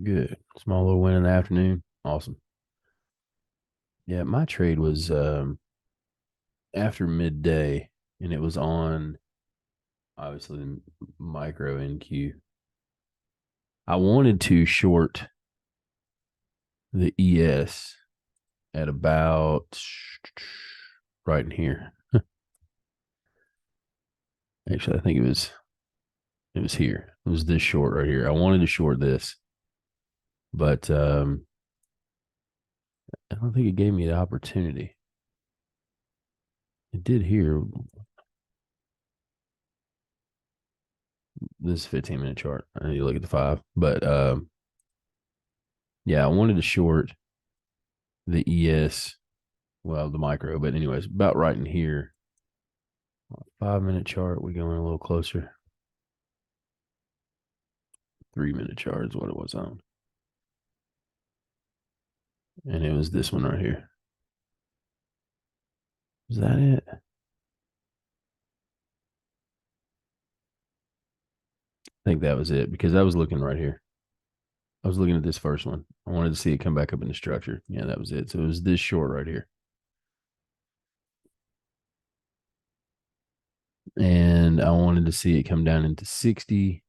Good. Small little win in the afternoon. Awesome. Yeah, my trade was after midday, and it was on obviously the micro NQ. I wanted to short the ES at about right in here. Actually, I think it was here. It was this short right here. I wanted to short this, but I don't think it gave me the opportunity. It did here. This is 15-minute chart. I need to look at the five, but yeah, I wanted to short the ES, well, the micro, but anyways, about right in here. 5-minute chart, we going a little closer. 3-minute chart is what it was on. And it was this one right here. Is that it? I think that was it because I was looking right here. I was looking at this first one. I wanted to see it come back up in the structure. Yeah, that was it. So it was this short right here. And I wanted to see it come down into 60.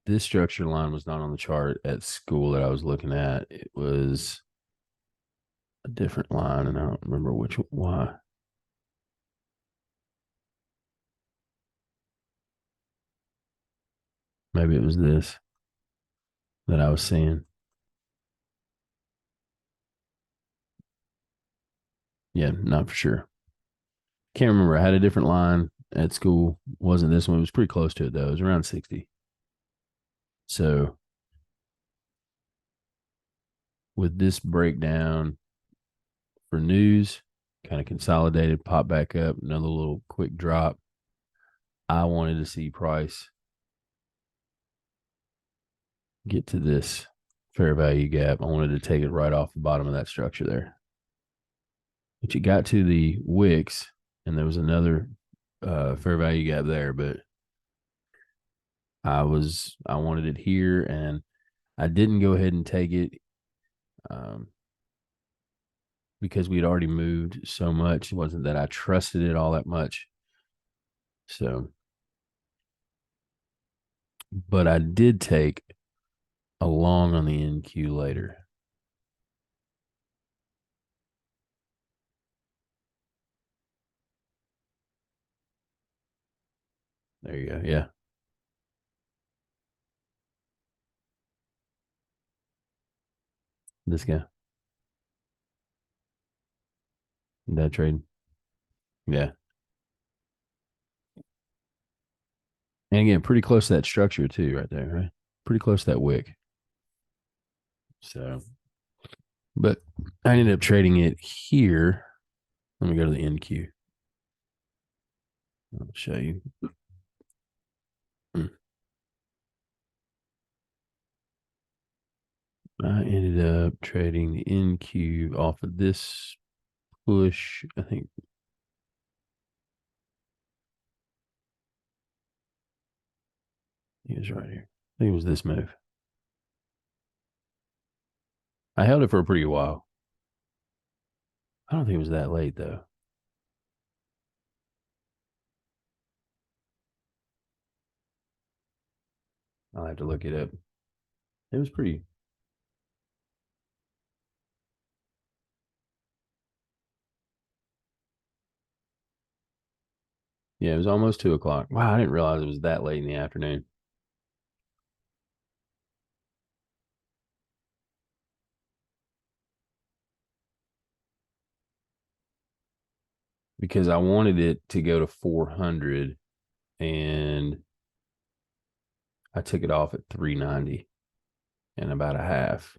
This structure line was not on the chart at school that I was looking at. It was a different line, and I don't remember why. Maybe it was this that I was seeing. Yeah, not for sure. Can't remember. I had a different line at school. Wasn't this one? It was pretty close to it though. It was around 60. So with this breakdown for news, kind of consolidated, pop back up, another little quick drop. I wanted to see price get to this fair value gap. I wanted to take it right off the bottom of that structure there. But you got to the wicks, and there was another fair value gap there, but I wanted it here, and I didn't go ahead and take it um, because we had already moved so much. It wasn't that I trusted it all that much. So, but I did take a long on the NQ later. There you go. Yeah, this guy, that trade. Yeah, and again, pretty close to that structure too, right there. Right, pretty close to that wick. So, but I ended up trading it here. Let me go to the NQ. I'll show you. I ended up trading the NQ off of this push. I think he was right here. I think it was this move. I held it for a pretty while. I don't think it was that late though. I'll have to look it up. It was pretty. Yeah, it was almost 2 o'clock. Wow, I didn't realize it was that late in the afternoon because I wanted it to go to 400 and I took it off at 390 and about a half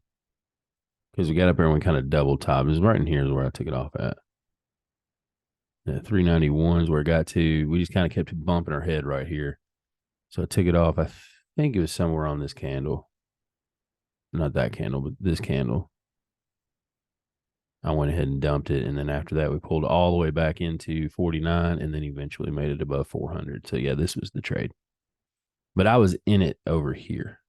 because we got up there and we kind of double top. It was right in here is where I took it off at. 391 is where it got to. We just kind of kept bumping our head right here. So I took it off. I think it was somewhere on this candle. Not that candle, but this candle. I went ahead and dumped it. And then after that, we pulled all the way back into 49 and then eventually made it above 400. So yeah, this was the trade. But I was in it over here.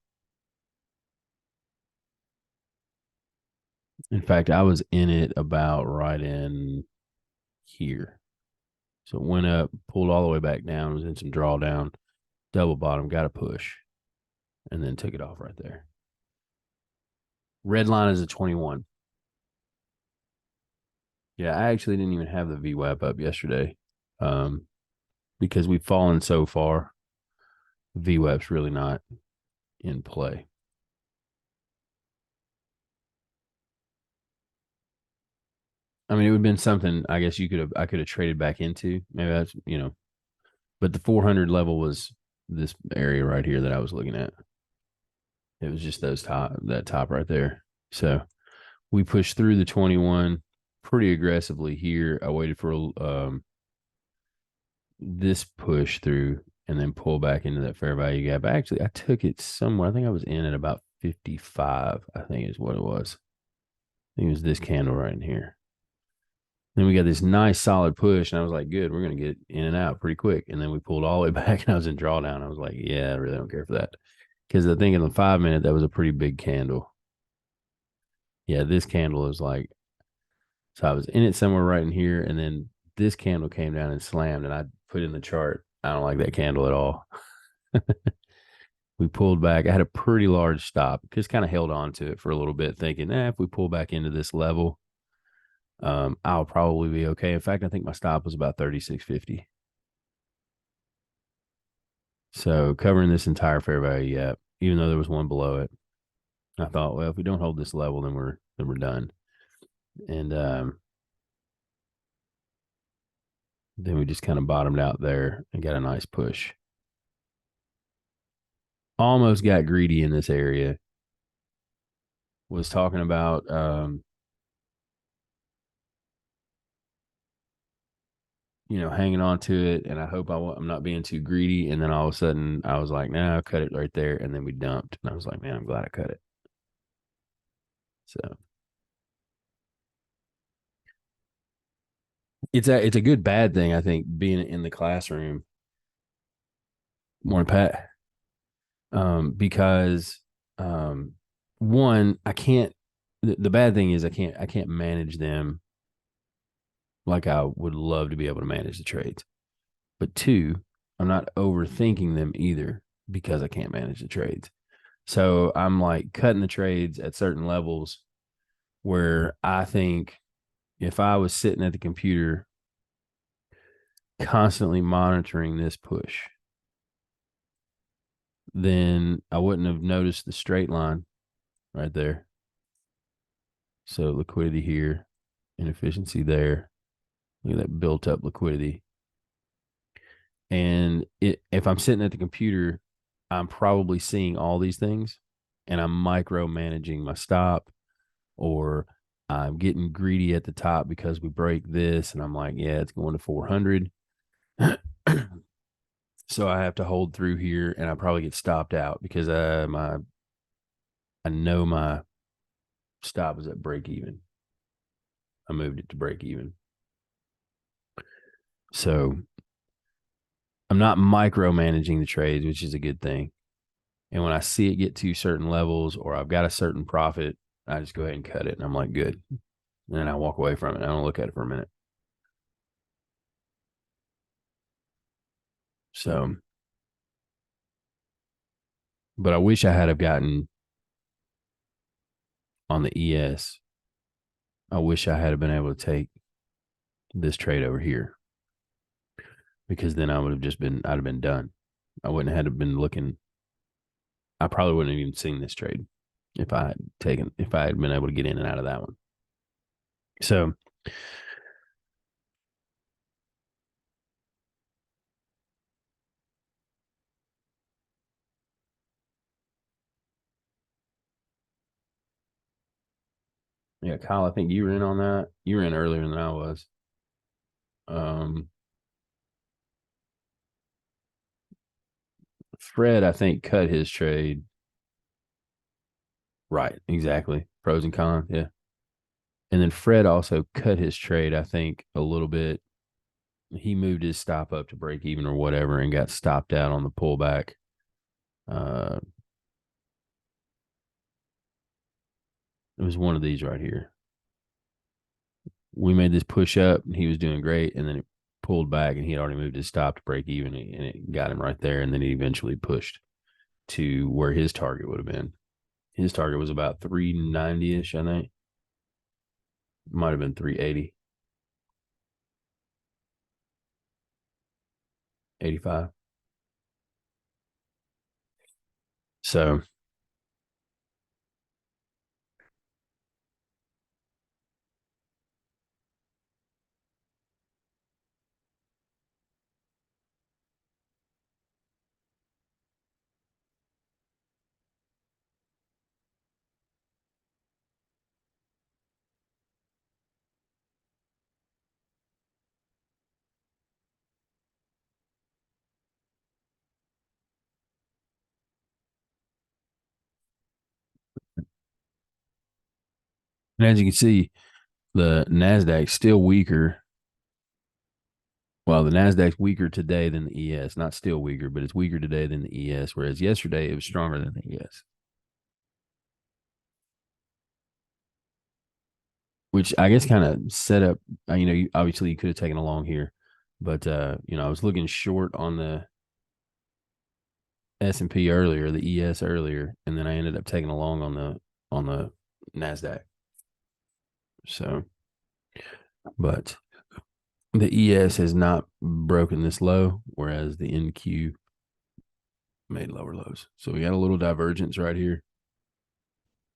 In fact, I was in it about right in here. So it went up, pulled all the way back down, was in some drawdown, double bottom, got a push, and then took it off right there. Red line is a 21. Yeah, I actually didn't even have the VWAP up yesterday um, because we've fallen so far. VWAP's really not in play. I mean, it would have been something I guess I could have traded back into. Maybe that's, but the 400 level was this area right here that I was looking at. It was just that top right there. So we pushed through the 21 pretty aggressively here. I waited for this push through and then pull back into that fair value gap. Actually, I took it somewhere. I think I was in at about 55, I think is what it was. I think it was this candle right in here. Then we got this nice solid push, and I was like, good, we're going to get in and out pretty quick. And then we pulled all the way back, and I was in drawdown. I was like, yeah, I really don't care for that. Because I think in the 5 minute, that was a pretty big candle. Yeah, this candle is like, so I was in it somewhere right in here, and then this candle came down and slammed, and I put in the chart. I don't like that candle at all. We pulled back. I had a pretty large stop, just kind of held on to it for a little bit, thinking, if we pull back into this level, I'll probably be okay. In fact, I think my stop was about 36.50. So covering this entire fair value gap, even though there was one below it, I thought, well, if we don't hold this level, then we're done. And then we just kind of bottomed out there and got a nice push. Almost got greedy in this area. Was talking about hanging on to it, and I hope I'm not being too greedy. And then all of a sudden, I was like, nah, I'll cut it right there. And then we dumped, and I was like, man, I'm glad I cut it. So it's a good bad thing, I think, being in the classroom. More Pat, because one, I can't. The bad thing is I can't manage them like I would love to be able to manage the trades. But two, I'm not overthinking them either because I can't manage the trades. So I'm like cutting the trades at certain levels where I think if I was sitting at the computer constantly monitoring this push, then I wouldn't have noticed the straight line right there. So liquidity here, inefficiency there. Look at that built up liquidity. And if I'm sitting at the computer, I'm probably seeing all these things and I'm micromanaging my stop, or I'm getting greedy at the top because we break this and I'm like, yeah, it's going to 400. So I have to hold through here and I probably get stopped out because I know my stop is at break even. I moved it to break even. So I'm not micromanaging the trades, which is a good thing. And when I see it get to certain levels or I've got a certain profit, I just go ahead and cut it. And I'm like, good. And then I walk away from it. I don't look at it for a minute. So, but I wish I had have gotten on the ES. I wish I had been able to take this trade over here because then I would have I'd have been done. I wouldn't have been looking. I probably wouldn't have even seen this trade if I had been able to get in and out of that one. So, yeah, Kyle, I think you were in on that. You were in earlier than I was. Um, Fred, I think, cut his trade. Right, exactly. Pros and cons, yeah. And then Fred also cut his trade, I think, a little bit. He moved his stop up to break even or whatever and got stopped out on the pullback. Uh, it was one of these right here. we made this push up and he was doing great, and then it pulled back and he had already moved his stop to break even, and it got him right there, and then he eventually pushed to where his target would have been. His target was about 390 ish, I think. Might have been 380, 85. So and as you can see, the Nasdaq's still weaker. Well, the Nasdaq's weaker today than the ES. Not still weaker, but it's weaker today than the ES. Whereas yesterday it was stronger than the ES, which I guess kind of set up. Obviously you could have taken a long here, but I was looking short on the S&P earlier, the ES earlier, and then I ended up taking a long on the Nasdaq. So, but the ES has not broken this low, whereas the NQ made lower lows. So we got a little divergence right here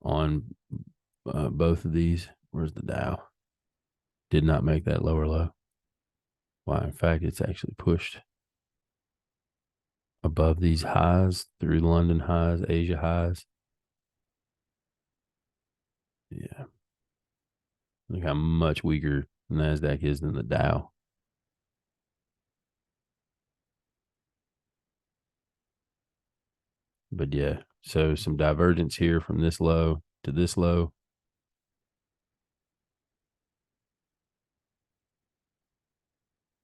on both of these. Where's the Dow? Did not make that lower low. Why? In fact, it's actually pushed above these highs through London highs, Asia highs. Yeah. Look how much weaker NASDAQ is than the Dow. But yeah, so some divergence here from this low to this low.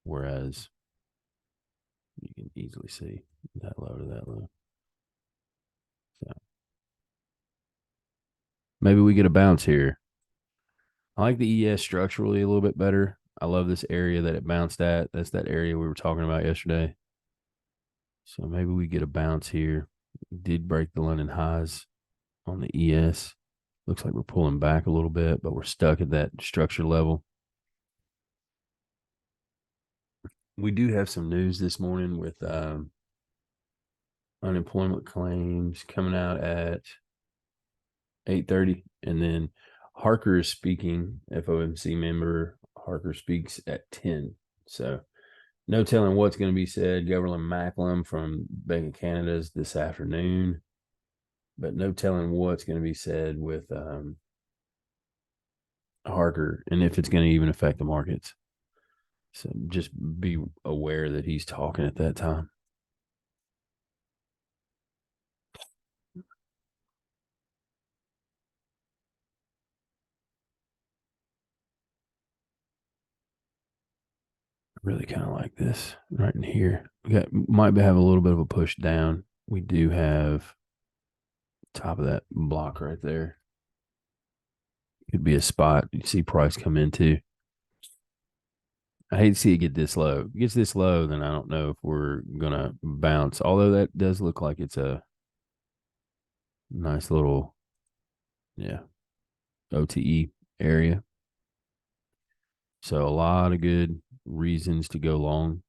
Whereas you can easily see that low to that low. So maybe we get a bounce here. I like the ES structurally a little bit better. I love this area that it bounced at. That's that area we were talking about yesterday. So maybe we get a bounce here. We did break the London highs on the ES. Looks like we're pulling back a little bit, but we're stuck at that structure level. We do have some news this morning with unemployment claims coming out at 8:30, and then Harker is speaking. FOMC member Harker speaks at 10. So no telling what's going to be said. Governor Macklem from Bank of Canada's this afternoon, but no telling what's going to be said with Harker and if it's going to even affect the markets. So just be aware that he's talking at that time. I really kind of like this right in here. We might have a little bit of a push down. We do have top of that block right there. Could be a spot you see price come into. I hate to see it get this low. If it gets this low, then I don't know if we're gonna bounce. Although that does look like it's a nice little, yeah, OTE area. So a lot of good reasons to go long.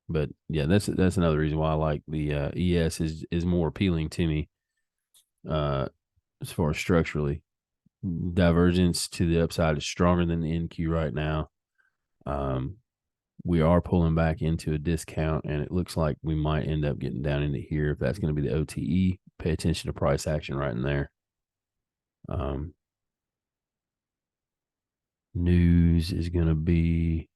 But yeah, that's another reason why I like the ES is more appealing to me as far as structurally. Divergence to the upside is stronger than the NQ right now. Um, we are pulling back into a discount, and it looks like we might end up getting down into here. If that's going to be the OTE, pay attention to price action right in there. Um, news is going to be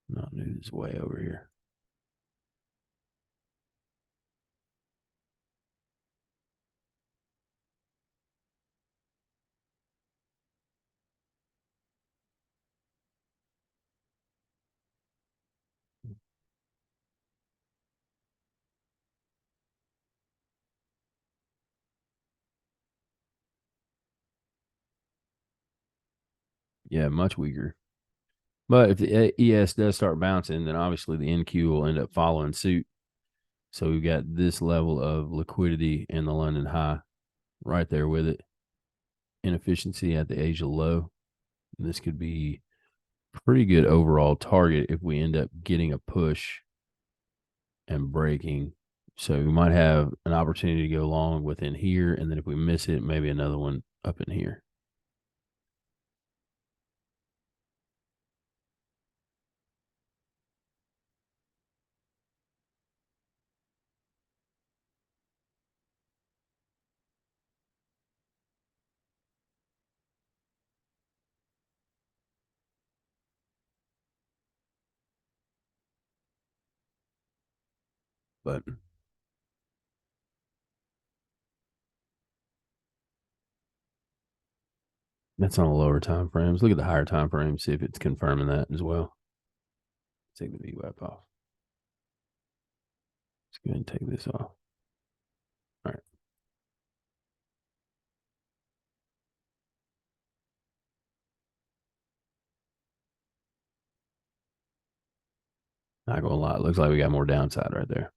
not news way over here. Yeah, much weaker. But if the ES does start bouncing, then obviously the NQ will end up following suit. So we've got this level of liquidity in the London high right there with it. Inefficiency at the Asia low. This could be pretty good overall target if we end up getting a push and breaking. So we might have an opportunity to go long within here, and then if we miss it, maybe another one up in here. But that's on the lower time frames. Look at the higher time frames, see if it's confirming that as well. Take the VWAP off. Let's go ahead and take this off. All right. Not gonna lie, it looks like we got more downside right there.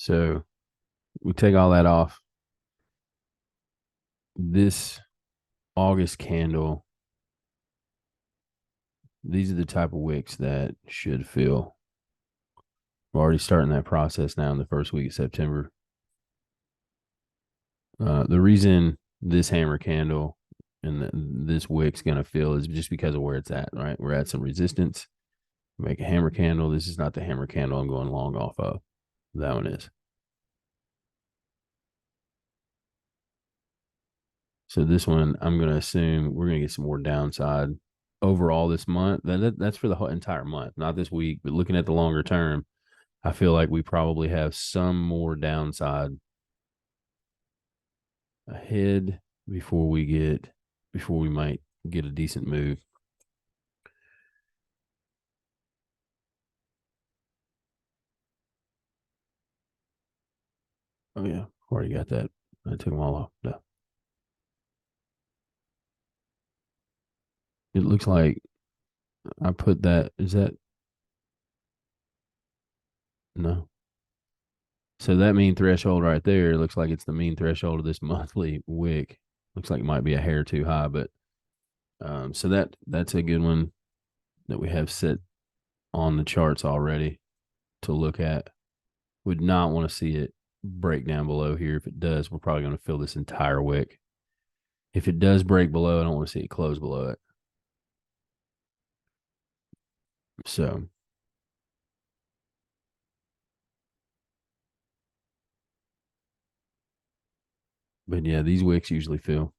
So we take all that off. This August candle, these are the type of wicks that should fill. We're already starting that process now in the first week of September. The reason this hammer candle and this wick's going to fill is just because of where it's at, right? We're at some resistance. Make a hammer candle. This is not the hammer candle I'm going long off of. That one is. So this one, I'm going to assume we're going to get some more downside overall this month. That's for the whole entire month, not this week. But looking at the longer term, I feel like we probably have some more downside ahead before we might get a decent move. Oh yeah, already got that. I took them all off. No. It looks like I put that. Is that no? So that mean threshold right there looks like it's the mean threshold of this monthly wick. Looks like it might be a hair too high, but so that's a good one that we have set on the charts already to look at. Would not want to see it break down below here. If it does, we're probably going to fill this entire wick. If it does break below, I don't want to see it close below it. So, but yeah, these wicks usually fill.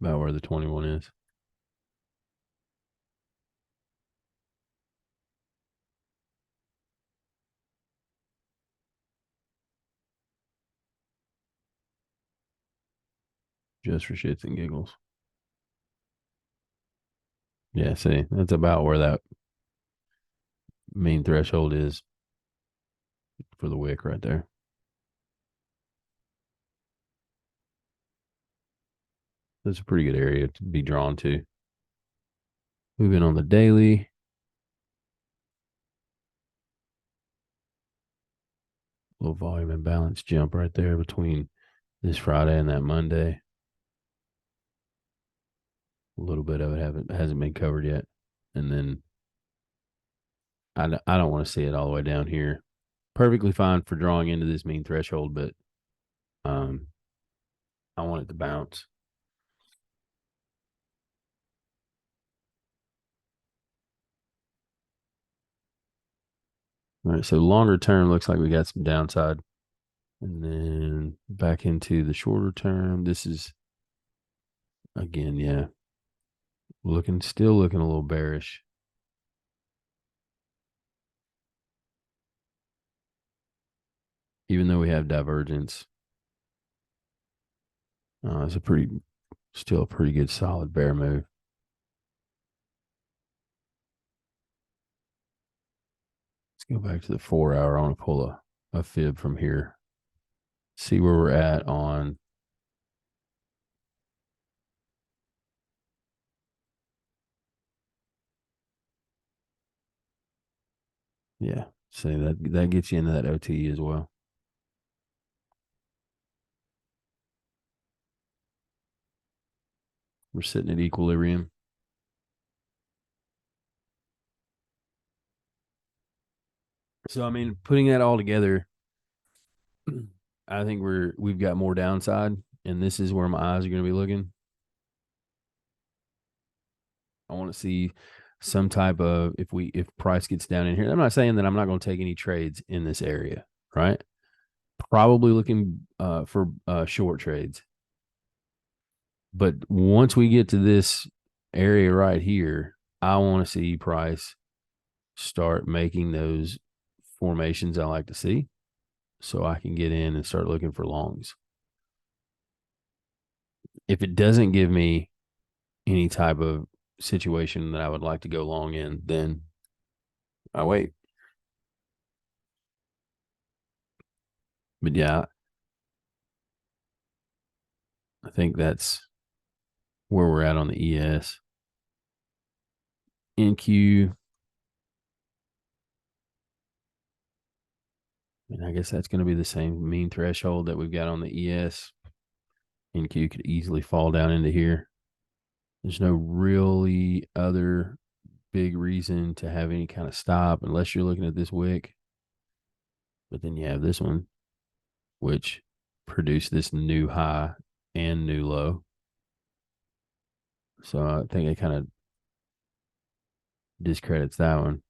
About where the 21 is. just for shits and giggles. Yeah, see, that's about where that mean threshold is for the wick right there. That's a pretty good area to be drawn to. Moving on the daily. Little volume and balance jump right there between this Friday and that Monday. A little bit of it hasn't been covered yet. And then I don't want to see it all the way down here. Perfectly fine for drawing into this mean threshold, but um, I want it to bounce. All right, so longer term looks like we got some downside. And then back into the shorter term. This is again, yeah, still looking a little bearish. Even though we have divergence, it's still a pretty good solid bear move. Let's go back to the 4 hour. I want to pull a fib from here. See where we're at on yeah. See that gets you into that OT as well. We're sitting at equilibrium. So I mean, putting that all together, I think we've got more downside, and this is where my eyes are going to be looking. I want to see some type of if price gets down in here. I'm not saying that I'm not going to take any trades in this area, right? Probably looking for short trades. But once we get to this area right here, I want to see price start making those formations I like to see so I can get in and start looking for longs. If it doesn't give me any type of situation that I would like to go long in, then I wait. But yeah, I think that's where we're at on the ES. NQ, and I guess that's going to be the same mean threshold that we've got on the ES. NQ could easily fall down into here. There's no really other big reason to have any kind of stop unless you're looking at this wick. But then you have this one, which produced this new high and new low. So I think it kind of discredits that one.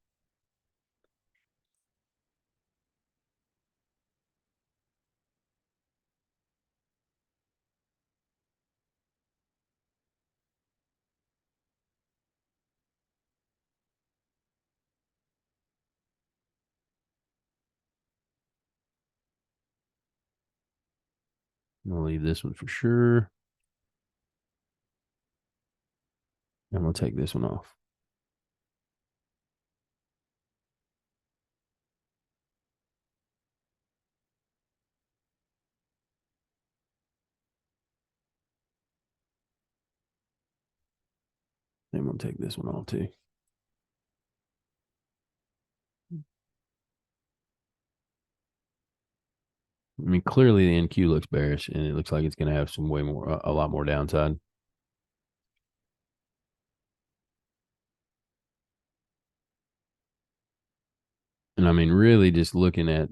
I'm going to leave this one for sure. I'm going to take this one off. I'm going to take this one off too. I mean, clearly the NQ looks bearish, and it looks like it's going to have some a lot more downside. And I mean, really just looking at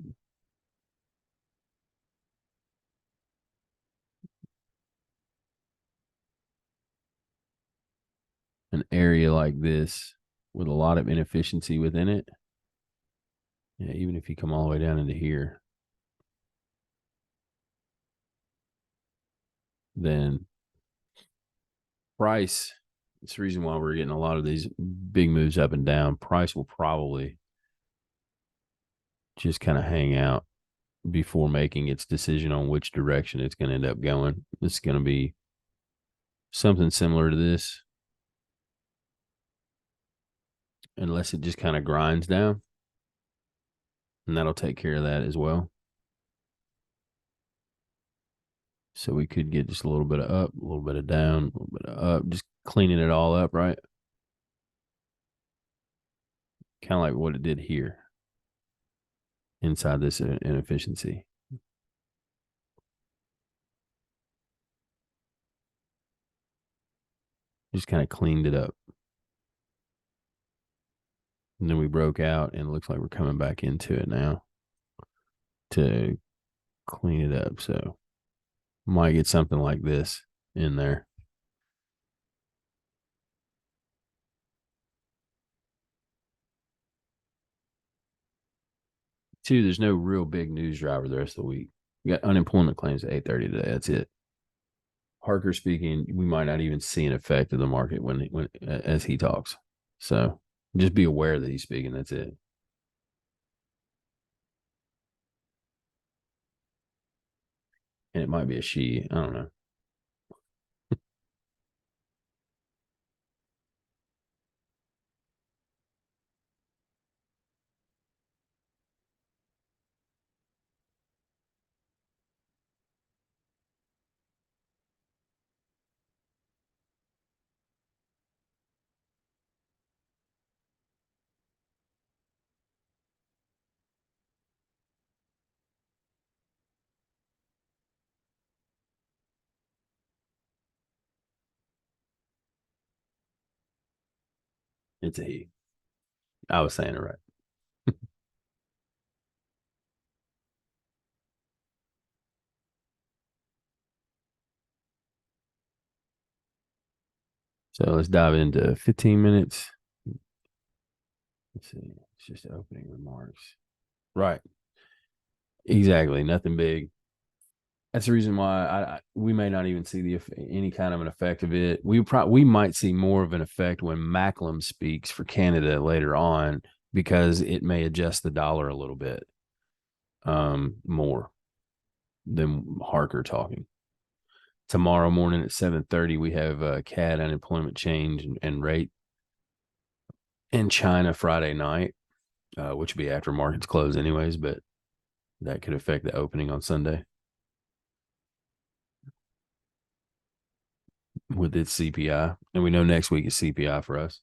an area like this with a lot of inefficiency within it. Yeah, even if you come all the way down into here, then price, it's the reason why we're getting a lot of these big moves up and down. Price will probably just kind of hang out before making its decision on which direction it's going to end up going. It's going to be something similar to this, unless it just kind of grinds down, and that'll take care of that as well. So we could get just a little bit of up, a little bit of down, a little bit of up, just cleaning it all up, right? Kind of like what it did here inside this inefficiency. Just kind of cleaned it up. And then we broke out, and it looks like we're coming back into it now to clean it up. So might get something like this in there. Two, there's no real big news driver the rest of the week. We got unemployment claims at 8:30 today. That's it. Harker speaking, we might not even see an effect of the market when as he talks. So just be aware that he's speaking. That's it. And it might be a she. I don't know. It's a he. I was saying it right. So let's dive into 15 minutes. Let's see. It's just opening remarks. Right. Exactly. Nothing big. That's the reason why we may not even see any kind of an effect of it. We might see more of an effect when Macklem speaks for Canada later on, because it may adjust the dollar a little bit more than Harker talking. Tomorrow morning at 7:30, we have CAD unemployment change and rate in China Friday night, which would be after markets close anyways, but that could affect the opening on Sunday with its CPI. And we know next week is CPI for us.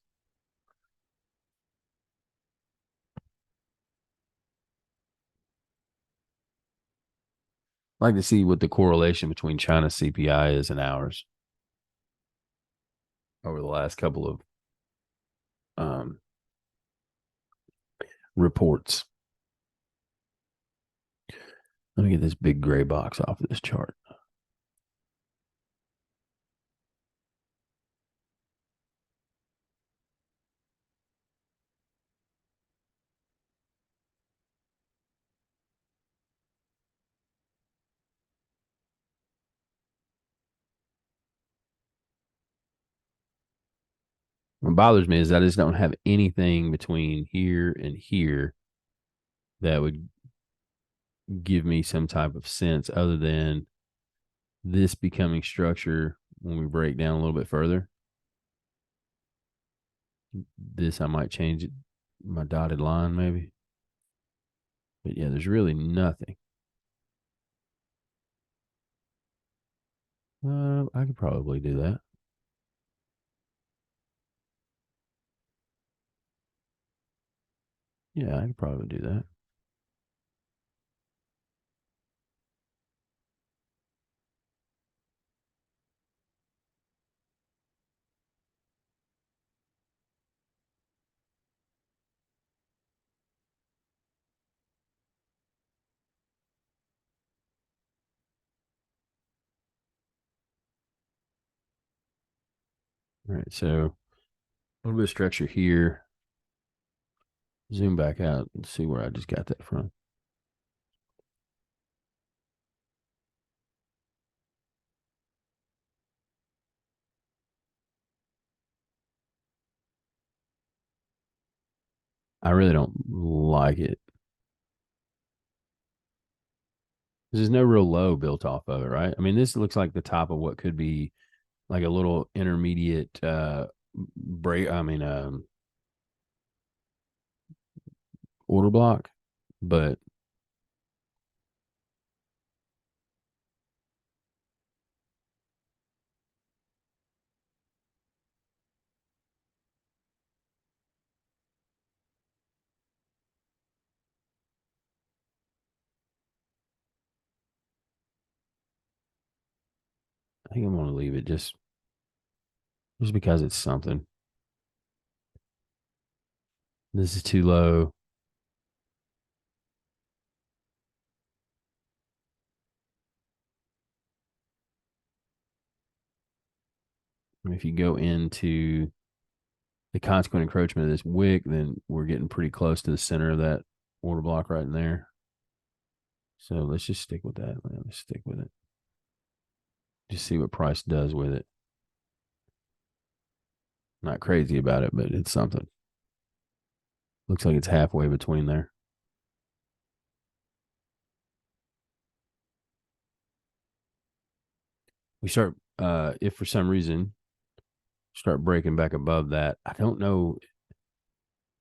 I'd like to see what the correlation between China's CPI is and ours over the last couple of um, reports. Let me get this big gray box off of this chart. What bothers me is I just don't have anything between here and here that would give me some type of sense other than this becoming structure when we break down a little bit further. This I might change it, my dotted line maybe. But yeah, there's really nothing. I could probably do that. Yeah, I could probably do that. All right, so a little bit of structure here. Zoom back out and see where I just got that from. I really don't like it. There's no real low built off of it, right? I mean, this looks like the top of what could be like a little intermediate break. I mean, order block, but I think I'm going to leave it just because it's something. This is too low. If you go into the consequent encroachment of this wick, then we're getting pretty close to the center of that order block right in there. So let's just stick with that. Let's stick with it. Just see what price does with it. Not crazy about it, but it's something. Looks like it's halfway between there. We start if for some reason start breaking back above that. I don't know.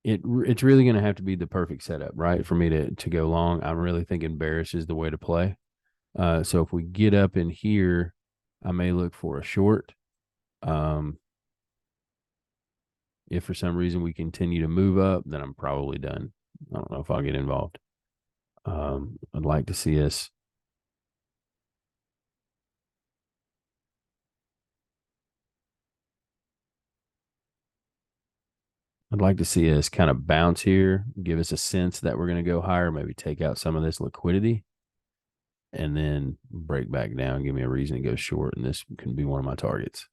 It's really going to have to be the perfect setup, right, for me to go long. I'm really thinking bearish is the way to play. So if we get up in here, I may look for a short. Um, if for some reason we continue to move up, then I'm probably done. I don't know if I'll get involved. I'd like to see us. I'd like to see us kind of bounce here, give us a sense that we're going to go higher, maybe take out some of this liquidity, and then break back down, give me a reason to go short, and this can be one of my targets.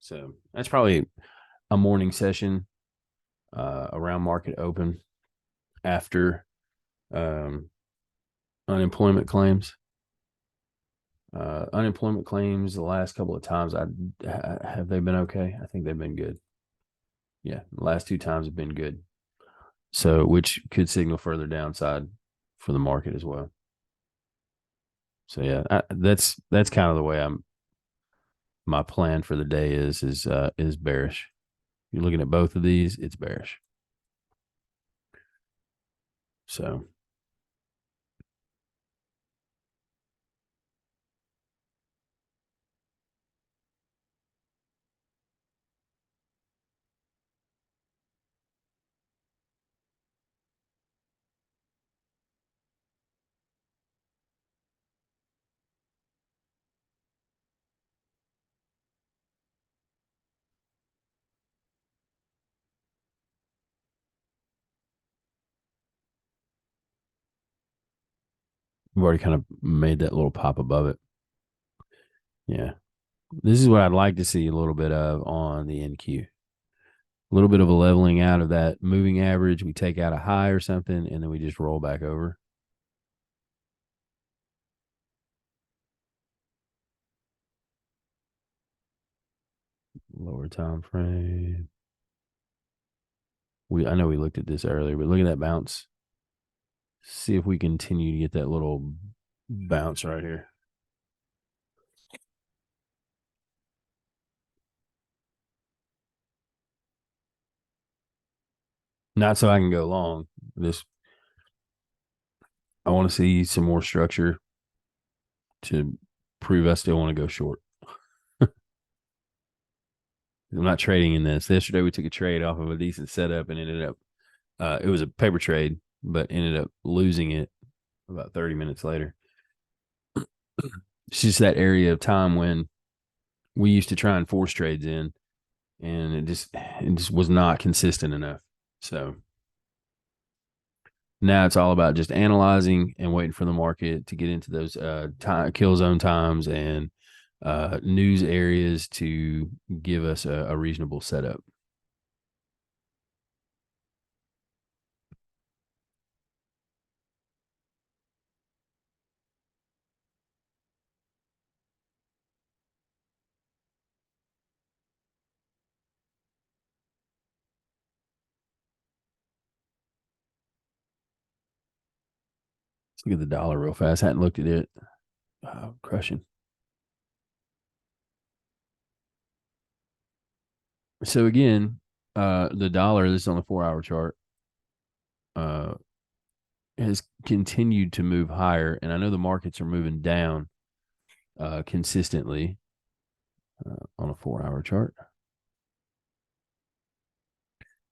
So that's probably a morning session around market open after um, unemployment claims. Unemployment claims the last couple of times I have they been okay? I think they've been good. Yeah, the last two times have been good. So which could signal further downside for the market as well. So yeah, that's kind of the way I'm. My plan for the day is bearish. You're looking at both of these, it's bearish. So we've already kind of made that little pop above it. Yeah. This is what I'd like to see a little bit of on the NQ. A little bit of a leveling out of that moving average. We take out a high or something, and then we just roll back over. Lower time frame. I know we looked at this earlier, but look at that bounce. See if we continue to get that little bounce right here. Not so I can go long. This I want to see some more structure to prove I still want to go short. I'm not trading in this. Yesterday we took a trade off of a decent setup and ended up it was a paper trade, but ended up losing it about 30 minutes later. It's just that area of time when we used to try and force trades in, and it just was not consistent enough. So now it's all about just analyzing and waiting for the market to get into those kill zone times and news areas to give us a reasonable setup. Let's look at the dollar real fast. I hadn't looked at it. Crushing. So again, the dollar, this is on the 4 hour chart, uh, has continued to move higher. And I know the markets are moving down consistently on a 4 hour chart,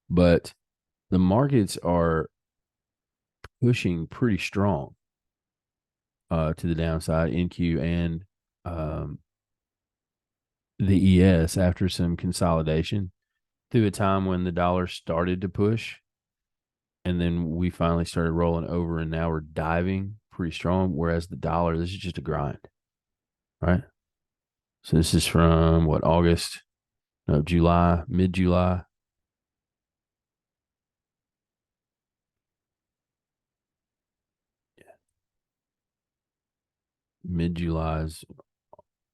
but the markets are pushing pretty strong to the downside, NQ and um, the ES after some consolidation through a time when the dollar started to push. And then we finally started rolling over, and now we're diving pretty strong. Whereas the dollar, this is just a grind, right? So this is from what, August, no, July, mid July. Mid July is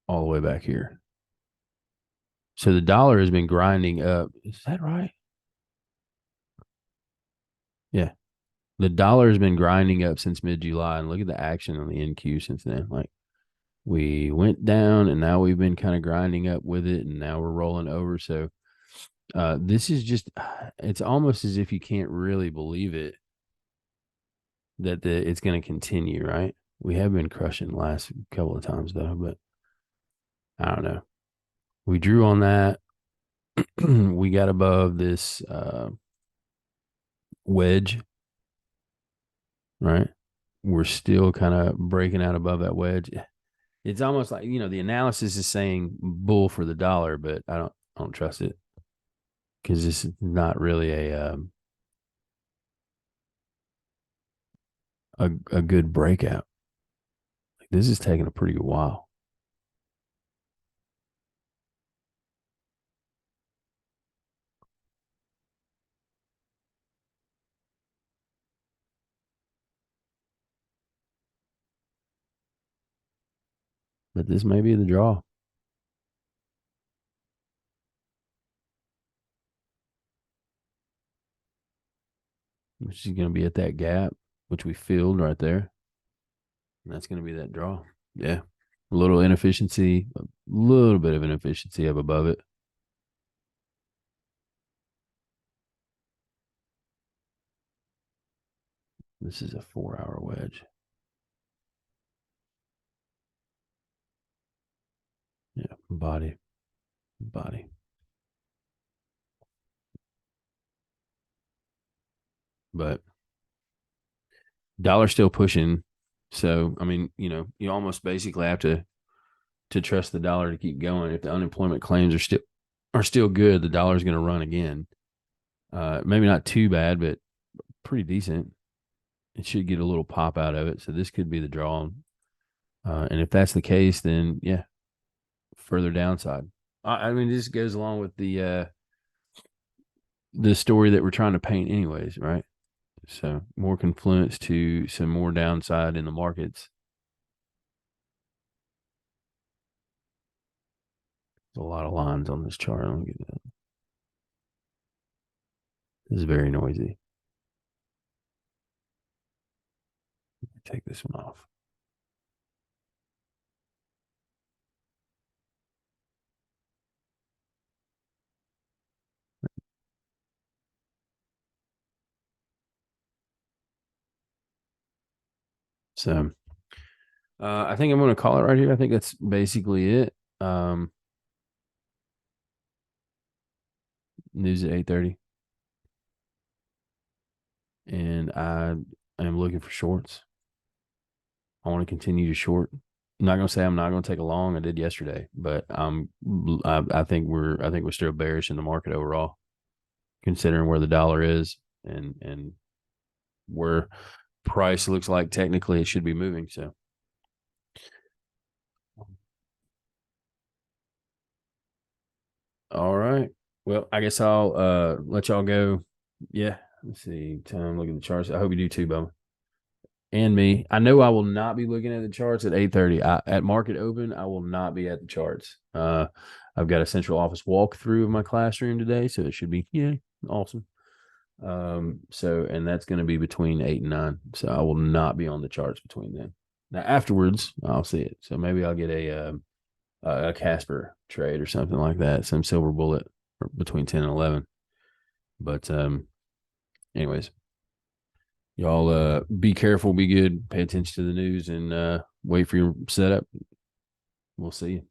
all the way back here. So the dollar has been grinding up. Is that right? Yeah. The dollar has been grinding up since mid July. And look at the action on the NQ since then. Like we went down and now we've been kind of grinding up with it. And now we're rolling over. So this is just, it's almost as if you can't really believe it that it's going to continue, right? We have been crushing the last couple of times though, but I don't know. We drew on that. We got above this wedge, right? We're still kind of breaking out above that wedge. It's almost like, the analysis is saying bull for the dollar, but I don't trust it because this is not really a good breakout. Like this is taking a pretty good while. But this may be the draw. Which is going to be at that gap, which we filled right there. And that's going to be that draw. Yeah. A little inefficiency, a little bit of inefficiency up above it. This is a 4 hour wedge. Yeah. Body. But dollar still pushing. So, I mean, you almost basically have to trust the dollar to keep going. If the unemployment claims are still good, the dollar is going to run again. Maybe not too bad, but pretty decent. It should get a little pop out of it. So this could be the draw. And if that's the case, then yeah, further downside. I mean, this goes along with the story that we're trying to paint, anyways, right? So more confluence to some more downside in the markets. There's a lot of lines on this chart. Let me get that. This is very noisy. Take this one off. So I think I'm going to call it right here. I think that's basically it. News at 8:30, and I am looking for shorts. I want to continue to short. I'm not going to say I'm not going to take a long. I did yesterday, but I think we're still bearish in the market overall, considering where the dollar is and where price looks like technically it should be moving. So, all right. Well, I guess I'll let y'all go. Yeah. Let's see. Time. Look at the charts. I hope you do too, Bo. And me. I know I will not be looking at the charts at 8:30. At market open, I will not be at the charts. I've got a central office walkthrough of my classroom today, so it should be awesome. So and that's going to be between 8 and 9. So I will not be on the charts between then. Now afterwards, I'll see it. So maybe I'll get a Casper trade or something like that, some silver bullet. or between 10 and 11. But anyways, y'all be careful, be good, pay attention to the news, and wait for your setup. We'll see you.